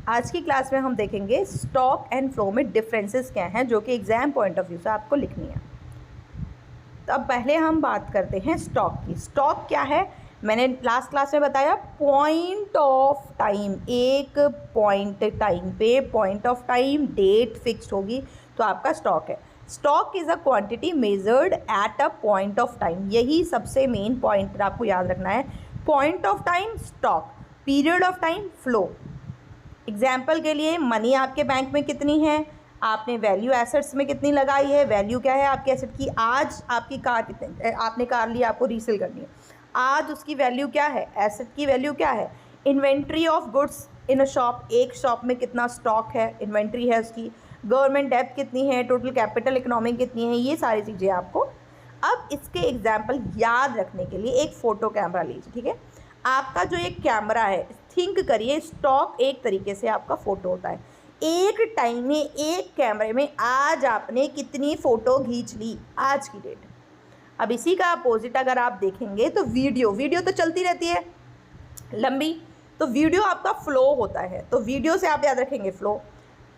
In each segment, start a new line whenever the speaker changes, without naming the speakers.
आज की क्लास में हम देखेंगे स्टॉक एंड फ्लो में डिफरेंसेस क्या हैं जो कि एग्जाम पॉइंट ऑफ व्यू से आपको लिखनी है। तो अब पहले हम बात करते हैं स्टॉक की। स्टॉक क्या है, मैंने लास्ट क्लास में बताया, पॉइंट ऑफ टाइम, एक पॉइंट टाइम पे point of time date fixed होगी तो आपका स्टॉक है। Stock is a quantity measured at a point of time, यही सबसे मेन पॉइंट आपको याद रखना है। Point of time stock, period of time flow. Example के लिए मनी आपके बैंक में कितनी है, आपने वैल्यू एसेट्स में कितनी लगाई है, वैल्यू क्या है आपके एसेट की, आज आपकी कार कितने, आपने कार ली, आपको रीसेल करनी है, आज उसकी वैल्यू क्या है, एसेट की वैल्यू क्या है। Inventory of goods in a shop, एक शॉप में कितना स्टॉक है, इन्वेंट्री है उसकी। गवर्नमेंट डेब्ट कितनी है, टोटल कैपिटल इकोनॉमी कितनी है, ये सारी चीज़ें आपको। अब इसके एग्जाम्पल याद रखने के लिए एक फ़ोटो कैमरा लीजिए, ठीक है। आपका जो एक कैमरा है, थिंक करिए स्टॉक एक तरीके से आपका फ़ोटो होता है। एक टाइम में एक कैमरे में आज आपने कितनी फ़ोटो खींच ली आज की डेट। अब इसी का अपोजिट अगर आप देखेंगे तो वीडियो तो चलती रहती है लंबी, तो वीडियो आपका फ्लो होता है। तो वीडियो से आप याद रखेंगे फ्लो,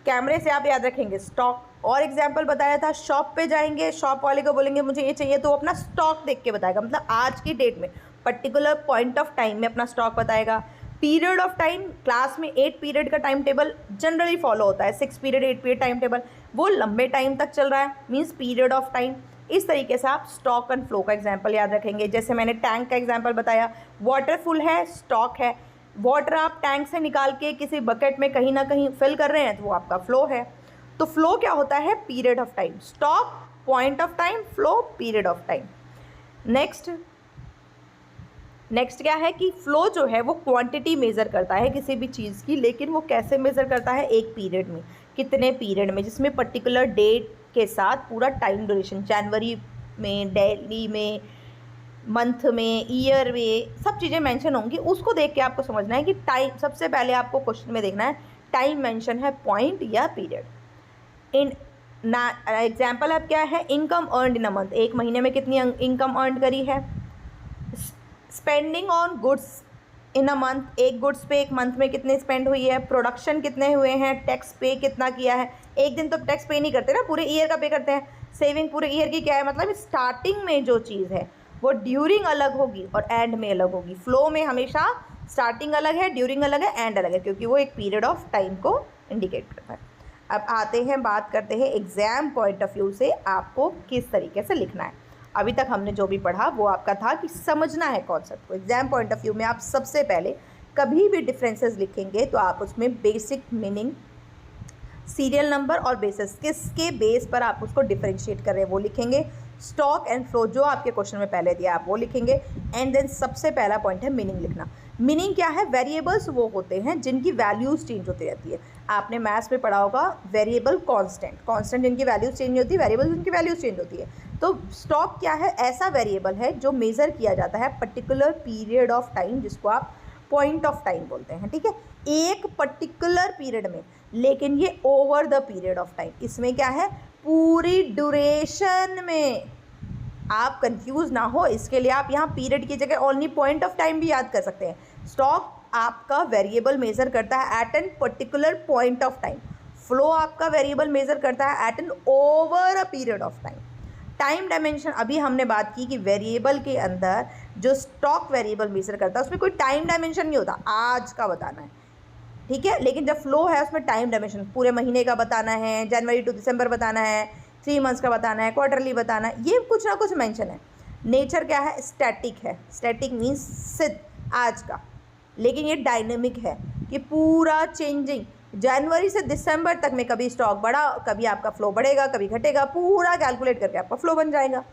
कैमरे से आप याद रखेंगे स्टॉक। और एग्जाम्पल बताया था, शॉप पे जाएंगे, शॉप वाले को बोलेंगे मुझे ये चाहिए, तो अपना स्टॉक देख के बताएगा, मतलब आज की डेट में पर्टिकुलर पॉइंट ऑफ टाइम में अपना स्टॉक बताएगा। पीरियड ऑफ टाइम, क्लास में 8 पीरियड का टाइम टेबल जनरली फॉलो होता है, 6 पीरियड 8 पीरियड टाइम टेबल, वो लंबे टाइम तक चल रहा है, मीन्स पीरियड ऑफ टाइम। इस तरीके से आप स्टॉक एंड फ्लो का एग्जाम्पल याद रखेंगे। जैसे मैंने टैंक का एग्जाम्पल बताया, वाटर फुल है, स्टॉक है। वाटर आप टैंक से निकाल के किसी बकेट में कहीं ना कहीं फिल कर रहे हैं तो वो आपका फ्लो है। तो फ्लो क्या होता है, period of time, stock point of time, flow period of time. Next क्या है कि फ्लो जो है वो क्वांटिटी मेज़र करता है किसी भी चीज़ की, लेकिन वो कैसे मेज़र करता है, एक पीरियड में, कितने पीरियड में, जिसमें पर्टिकुलर डेट के साथ पूरा टाइम ड्यूरेशन, जनवरी में, डेली में, मंथ में, ईयर में, सब चीज़ें मेंशन होंगी। उसको देख के आपको समझना है कि टाइम, सबसे पहले आपको क्वेश्चन में देखना है टाइम मेंशन है पॉइंट या पीरियड। इन ना एग्जाम्पल अब क्या है, income earned in a month, एक महीने में कितनी इनकम अर्न करी है। Spending on goods in a month, एक गुड्स पे एक मंथ में कितने स्पेंड हुई है। प्रोडक्शन कितने हुए हैं, टैक्स पे कितना किया है, एक दिन तो टैक्स पे नहीं करते ना, पूरे ईयर का पे करते हैं। सेविंग पूरे ईयर की क्या है, मतलब स्टार्टिंग में जो चीज़ है वो ड्यूरिंग अलग होगी और एंड में अलग होगी। फ्लो में हमेशा स्टार्टिंग अलग है, ड्यूरिंग अलग है, एंड अलग है, क्योंकि वो एक पीरियड ऑफ टाइम को इंडिकेट करता है। अब आते हैं, बात करते हैं एग्जाम पॉइंट ऑफ व्यू से आपको किस तरीके से लिखना है। अभी तक हमने जो भी पढ़ा वो आपका था कि समझना है कॉन्सेप्ट को। एग्जाम पॉइंट ऑफ व्यू में आप सबसे पहले कभी भी डिफरेंसेस लिखेंगे तो आप उसमें बेसिक मीनिंग, सीरियल नंबर और बेसिस, किसके बेस पर आप उसको डिफरेंशिएट कर रहे हैं वो लिखेंगे। स्टॉक एंड फ्लो जो आपके क्वेश्चन में पहले दिया आप वो लिखेंगे। एंड देन सबसे पहला पॉइंट है मीनिंग लिखना। मीनिंग क्या है, वेरिएबल्स वो होते हैं जिनकी वैल्यूज़ चेंज होती रहती है। आपने मैथ्स में पढ़ा होगा वेरिएबल कांस्टेंट जिनकी वैल्यूज़ चेंज नहीं होती, वेरिएबल्स जिनकी वैल्यूज़ चेंज होती है। तो स्टॉक क्या है, ऐसा वेरिएबल है जो मेज़र किया जाता है पर्टिकुलर पीरियड ऑफ टाइम, जिसको आप पॉइंट ऑफ टाइम बोलते हैं, ठीक है, एक पर्टिकुलर पीरियड में, लेकिन ये over the period of time. इसमें क्या है, पूरी ड्यूरेशन में। आप कंफ्यूज ना हो इसके लिए आप यहाँ पीरियड की जगह ओनली पॉइंट ऑफ टाइम भी याद कर सकते हैं। स्टॉक आपका वेरिएबल मेजर करता है at an particular point of time, flow आपका वेरिएबल मेजर करता है at an over a period of time. Time dimension, अभी हमने बात की कि वेरिएबल के अंदर जो स्टॉक वेरिएबल मेजर करता है उसमें कोई टाइम डायमेंशन नहीं होता, आज का बताना है, ठीक है। लेकिन जब फ्लो है उसमें टाइम डायमेंशन, पूरे महीने का बताना है, जनवरी टू दिसंबर बताना है, 3 मंथ्स का बताना है, क्वार्टरली बताना है, ये कुछ ना कुछ मेंशन है। नेचर क्या है, स्टैटिक है, स्टैटिक मीन्स सिद्ध आज का, लेकिन ये डायनेमिक है कि पूरा चेंजिंग, जनवरी से दिसंबर तक में कभी स्टॉक बढ़ा, कभी आपका फ्लो बढ़ेगा, कभी घटेगा, पूरा कैलकुलेट करके आपका फ्लो बन जाएगा।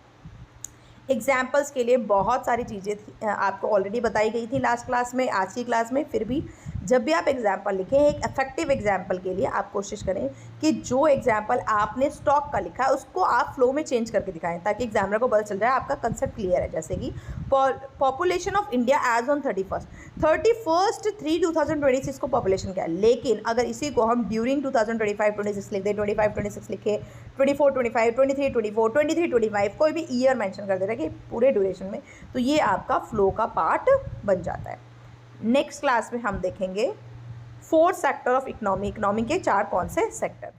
एग्जाम्पल्स के लिए बहुत सारी चीज़ें आपको ऑलरेडी बताई गई थी लास्ट क्लास में, आज की क्लास में। फिर भी जब भी आप एग्जाम्पल लिखें, एक इफेक्टिव एग्जाम्पल के लिए आप कोशिश करें कि जो एग्जाम्पल आपने स्टॉक का लिखा है उसको आप फ्लो में चेंज करके दिखाएं, ताकि एग्जामिनर को पता चल जाए आपका कंसेप्ट क्लियर है। जैसे कि population of India as on 31/3/2026 को पॉपुलेशन क्या है, लेकिन अगर इसी को हम ड्यूरिंग 2025-26 लिख दें, 25-26 लिखे, 24-25, 23-24, 23-25, कोई भी ईयर मेंशन कर दे रहा है कि पूरे ड्यूरेशन में, तो ये आपका फ्लो का पार्ट बन जाता है। नेक्स्ट क्लास में हम देखेंगे 4 सेक्टर ऑफ इकोनॉमी, इकोनॉमी के 4 कौन से सेक्टर।